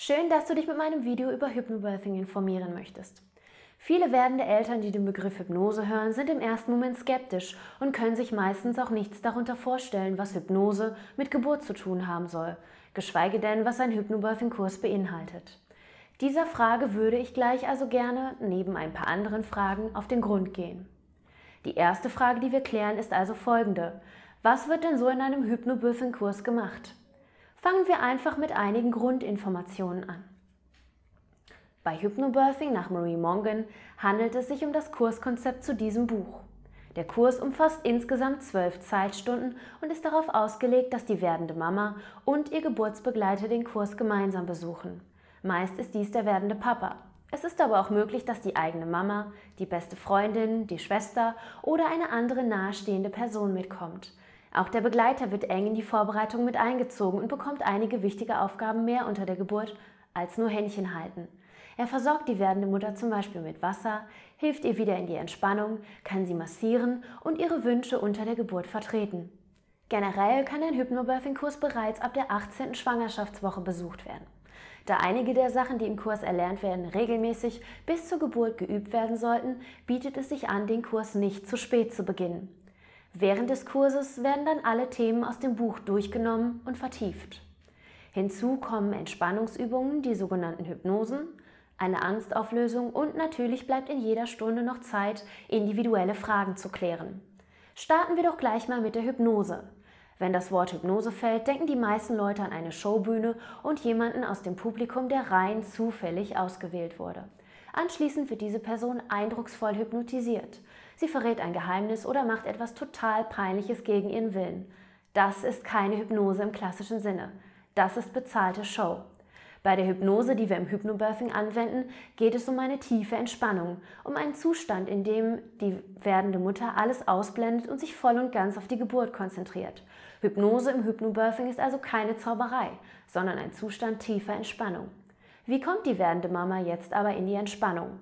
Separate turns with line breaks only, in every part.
Schön, dass du dich mit meinem Video über Hypnobirthing informieren möchtest. Viele werdende Eltern, die den Begriff Hypnose hören, sind im ersten Moment skeptisch und können sich meistens auch nichts darunter vorstellen, was Hypnose mit Geburt zu tun haben soll, geschweige denn, was ein Hypnobirthing-Kurs beinhaltet. Dieser Frage würde ich gleich also gerne, neben ein paar anderen Fragen, auf den Grund gehen. Die erste Frage, die wir klären, ist also folgende: Was wird denn so in einem Hypnobirthing-Kurs gemacht? Fangen wir einfach mit einigen Grundinformationen an. Bei Hypnobirthing nach Marie Mongan handelt es sich um das Kurskonzept zu diesem Buch. Der Kurs umfasst insgesamt 12 Zeitstunden und ist darauf ausgelegt, dass die werdende Mama und ihr Geburtsbegleiter den Kurs gemeinsam besuchen. Meist ist dies der werdende Papa. Es ist aber auch möglich, dass die eigene Mama, die beste Freundin, die Schwester oder eine andere nahestehende Person mitkommt. Auch der Begleiter wird eng in die Vorbereitung mit eingezogen und bekommt einige wichtige Aufgaben mehr unter der Geburt als nur Händchen halten. Er versorgt die werdende Mutter zum Beispiel mit Wasser, hilft ihr wieder in die Entspannung, kann sie massieren und ihre Wünsche unter der Geburt vertreten. Generell kann ein Hypnobirthing-Kurs bereits ab der 18. Schwangerschaftswoche besucht werden. Da einige der Sachen, die im Kurs erlernt werden, regelmäßig bis zur Geburt geübt werden sollten, bietet es sich an, den Kurs nicht zu spät zu beginnen. Während des Kurses werden dann alle Themen aus dem Buch durchgenommen und vertieft. Hinzu kommen Entspannungsübungen, die sogenannten Hypnosen, eine Angstauflösung und natürlich bleibt in jeder Stunde noch Zeit, individuelle Fragen zu klären. Starten wir doch gleich mal mit der Hypnose. Wenn das Wort Hypnose fällt, denken die meisten Leute an eine Showbühne und jemanden aus dem Publikum, der rein zufällig ausgewählt wurde. Anschließend wird diese Person eindrucksvoll hypnotisiert. Sie verrät ein Geheimnis oder macht etwas total Peinliches gegen ihren Willen. Das ist keine Hypnose im klassischen Sinne. Das ist bezahlte Show. Bei der Hypnose, die wir im Hypnobirthing anwenden, geht es um eine tiefe Entspannung, um einen Zustand, in dem die werdende Mutter alles ausblendet und sich voll und ganz auf die Geburt konzentriert. Hypnose im Hypnobirthing ist also keine Zauberei, sondern ein Zustand tiefer Entspannung. Wie kommt die werdende Mama jetzt aber in die Entspannung?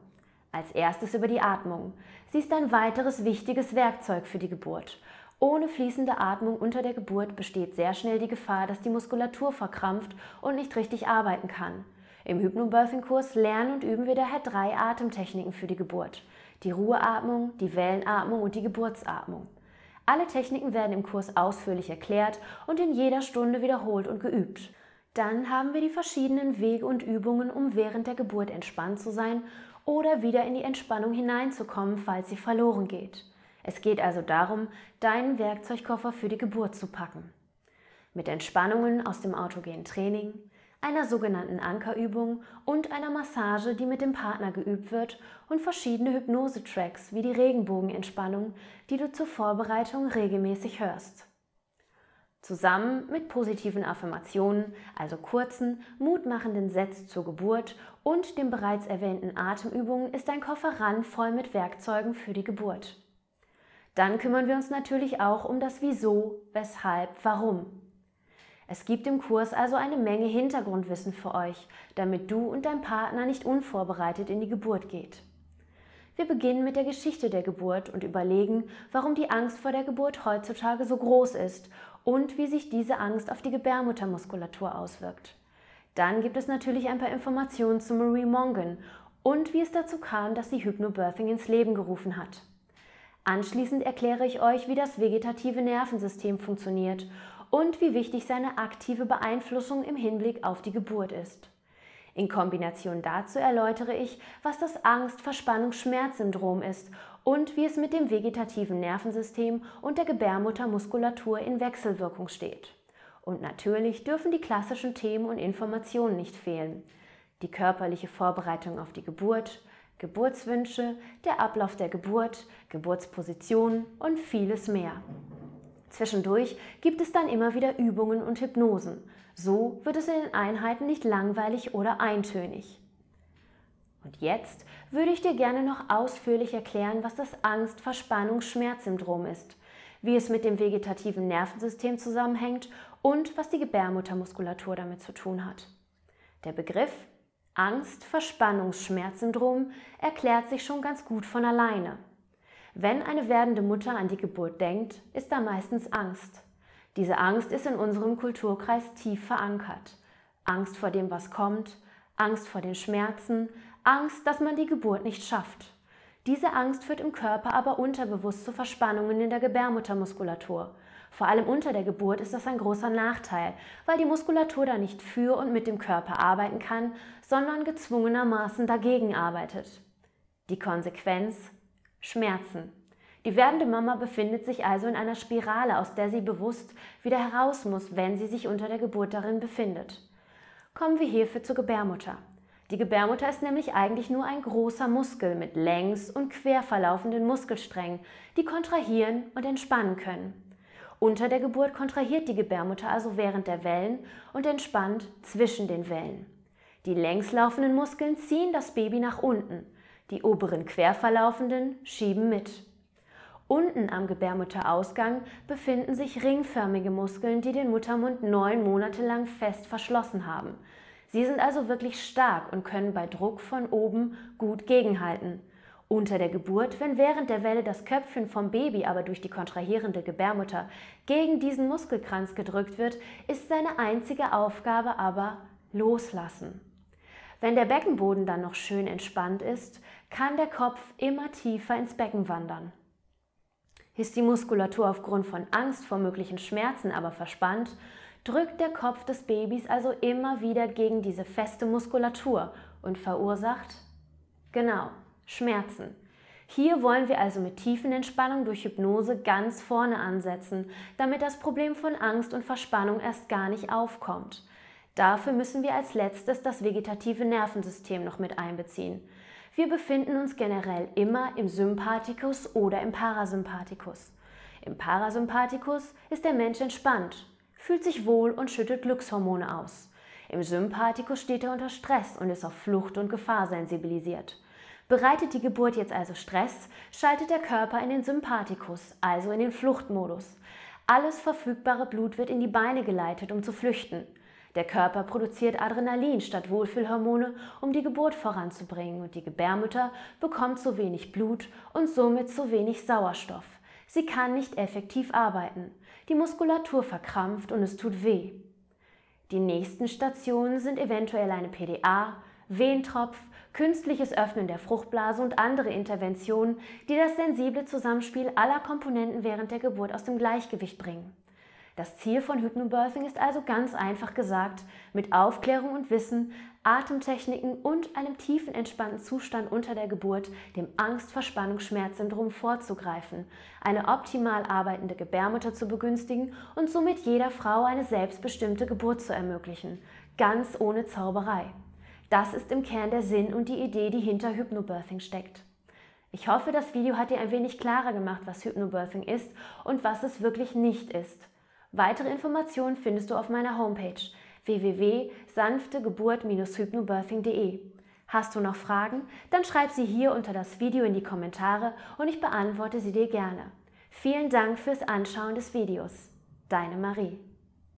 Als erstes über die Atmung. Sie ist ein weiteres wichtiges Werkzeug für die Geburt. Ohne fließende Atmung unter der Geburt besteht sehr schnell die Gefahr, dass die Muskulatur verkrampft und nicht richtig arbeiten kann. Im Hypnobirthing-Kurs lernen und üben wir daher 3 Atemtechniken für die Geburt: die Ruheatmung, die Wellenatmung und die Geburtsatmung. Alle Techniken werden im Kurs ausführlich erklärt und in jeder Stunde wiederholt und geübt. Dann haben wir die verschiedenen Wege und Übungen, um während der Geburt entspannt zu sein oder wieder in die Entspannung hineinzukommen, falls sie verloren geht. Es geht also darum, deinen Werkzeugkoffer für die Geburt zu packen. Mit Entspannungen aus dem autogenen Training, einer sogenannten Ankerübung und einer Massage, die mit dem Partner geübt wird, und verschiedene Hypnose-Tracks wie die Regenbogenentspannung, die du zur Vorbereitung regelmäßig hörst. Zusammen mit positiven Affirmationen, also kurzen, mutmachenden Sätzen zur Geburt und den bereits erwähnten Atemübungen ist dein Koffer randvoll mit Werkzeugen für die Geburt. Dann kümmern wir uns natürlich auch um das Wieso, Weshalb, Warum. Es gibt im Kurs also eine Menge Hintergrundwissen für euch, damit du und dein Partner nicht unvorbereitet in die Geburt geht. Wir beginnen mit der Geschichte der Geburt und überlegen, warum die Angst vor der Geburt heutzutage so groß ist und wie sich diese Angst auf die Gebärmuttermuskulatur auswirkt. Dann gibt es natürlich ein paar Informationen zu Marie Mongan und wie es dazu kam, dass sie Hypnobirthing ins Leben gerufen hat. Anschließend erkläre ich euch, wie das vegetative Nervensystem funktioniert und wie wichtig seine aktive Beeinflussung im Hinblick auf die Geburt ist. In Kombination dazu erläutere ich, was das Angst-Verspannungs-Schmerz-Syndrom ist und wie es mit dem vegetativen Nervensystem und der Gebärmuttermuskulatur in Wechselwirkung steht. Und natürlich dürfen die klassischen Themen und Informationen nicht fehlen: die körperliche Vorbereitung auf die Geburt, Geburtswünsche, der Ablauf der Geburt, Geburtsposition und vieles mehr. Zwischendurch gibt es dann immer wieder Übungen und Hypnosen. So wird es in den Einheiten nicht langweilig oder eintönig. Und jetzt würde ich dir gerne noch ausführlich erklären, was das Angst-Verspannungs-Schmerz-Syndrom ist, wie es mit dem vegetativen Nervensystem zusammenhängt und was die Gebärmuttermuskulatur damit zu tun hat. Der Begriff Angst-Verspannungs-Schmerz-Syndrom erklärt sich schon ganz gut von alleine. Wenn eine werdende Mutter an die Geburt denkt, ist da meistens Angst. Diese Angst ist in unserem Kulturkreis tief verankert. Angst vor dem, was kommt, Angst vor den Schmerzen, Angst, dass man die Geburt nicht schafft. Diese Angst führt im Körper aber unterbewusst zu Verspannungen in der Gebärmuttermuskulatur. Vor allem unter der Geburt ist das ein großer Nachteil, weil die Muskulatur da nicht für und mit dem Körper arbeiten kann, sondern gezwungenermaßen dagegen arbeitet. Die Konsequenz? Schmerzen. Die werdende Mama befindet sich also in einer Spirale, aus der sie bewusst wieder heraus muss, wenn sie sich unter der Geburt darin befindet. Kommen wir hierfür zur Gebärmutter. Die Gebärmutter ist nämlich eigentlich nur ein großer Muskel mit längs- und quer verlaufenden Muskelsträngen, die kontrahieren und entspannen können. Unter der Geburt kontrahiert die Gebärmutter also während der Wellen und entspannt zwischen den Wellen. Die längs laufenden Muskeln ziehen das Baby nach unten, die oberen quer verlaufenden schieben mit. Unten am Gebärmutterausgang befinden sich ringförmige Muskeln, die den Muttermund 9 Monate lang fest verschlossen haben. Sie sind also wirklich stark und können bei Druck von oben gut gegenhalten. Unter der Geburt, wenn während der Welle das Köpfchen vom Baby aber durch die kontrahierende Gebärmutter gegen diesen Muskelkranz gedrückt wird, ist seine einzige Aufgabe aber loslassen. Wenn der Beckenboden dann noch schön entspannt ist, kann der Kopf immer tiefer ins Becken wandern. Ist die Muskulatur aufgrund von Angst vor möglichen Schmerzen aber verspannt, drückt der Kopf des Babys also immer wieder gegen diese feste Muskulatur und verursacht, genau, Schmerzen. Hier wollen wir also mit Tiefenentspannung durch Hypnose ganz vorne ansetzen, damit das Problem von Angst und Verspannung erst gar nicht aufkommt. Dafür müssen wir als letztes das vegetative Nervensystem noch mit einbeziehen. Wir befinden uns generell immer im Sympathikus oder im Parasympathikus. Im Parasympathikus ist der Mensch entspannt, fühlt sich wohl und schüttet Glückshormone aus. Im Sympathikus steht er unter Stress und ist auf Flucht und Gefahr sensibilisiert. Bereitet die Geburt jetzt also Stress, schaltet der Körper in den Sympathikus, also in den Fluchtmodus. Alles verfügbare Blut wird in die Beine geleitet, um zu flüchten. Der Körper produziert Adrenalin statt Wohlfühlhormone, um die Geburt voranzubringen, und die Gebärmutter bekommt zu wenig Blut und somit zu wenig Sauerstoff. Sie kann nicht effektiv arbeiten. Die Muskulatur verkrampft und es tut weh. Die nächsten Stationen sind eventuell eine PDA, Wehentropf, künstliches Öffnen der Fruchtblase und andere Interventionen, die das sensible Zusammenspiel aller Komponenten während der Geburt aus dem Gleichgewicht bringen. Das Ziel von Hypnobirthing ist also ganz einfach gesagt, mit Aufklärung und Wissen, Atemtechniken und einem tiefen entspannten Zustand unter der Geburt dem Angst-Verspannungs-Schmerz-Syndrom vorzugreifen, eine optimal arbeitende Gebärmutter zu begünstigen und somit jeder Frau eine selbstbestimmte Geburt zu ermöglichen, ganz ohne Zauberei. Das ist im Kern der Sinn und die Idee, die hinter Hypnobirthing steckt. Ich hoffe, das Video hat dir ein wenig klarer gemacht, was Hypnobirthing ist und was es wirklich nicht ist. Weitere Informationen findest du auf meiner Homepage www.sanftegeburt-hypnobirthing.de. Hast du noch Fragen? Dann schreib sie hier unter das Video in die Kommentare und ich beantworte sie dir gerne. Vielen Dank fürs Anschauen des Videos. Deine Marie.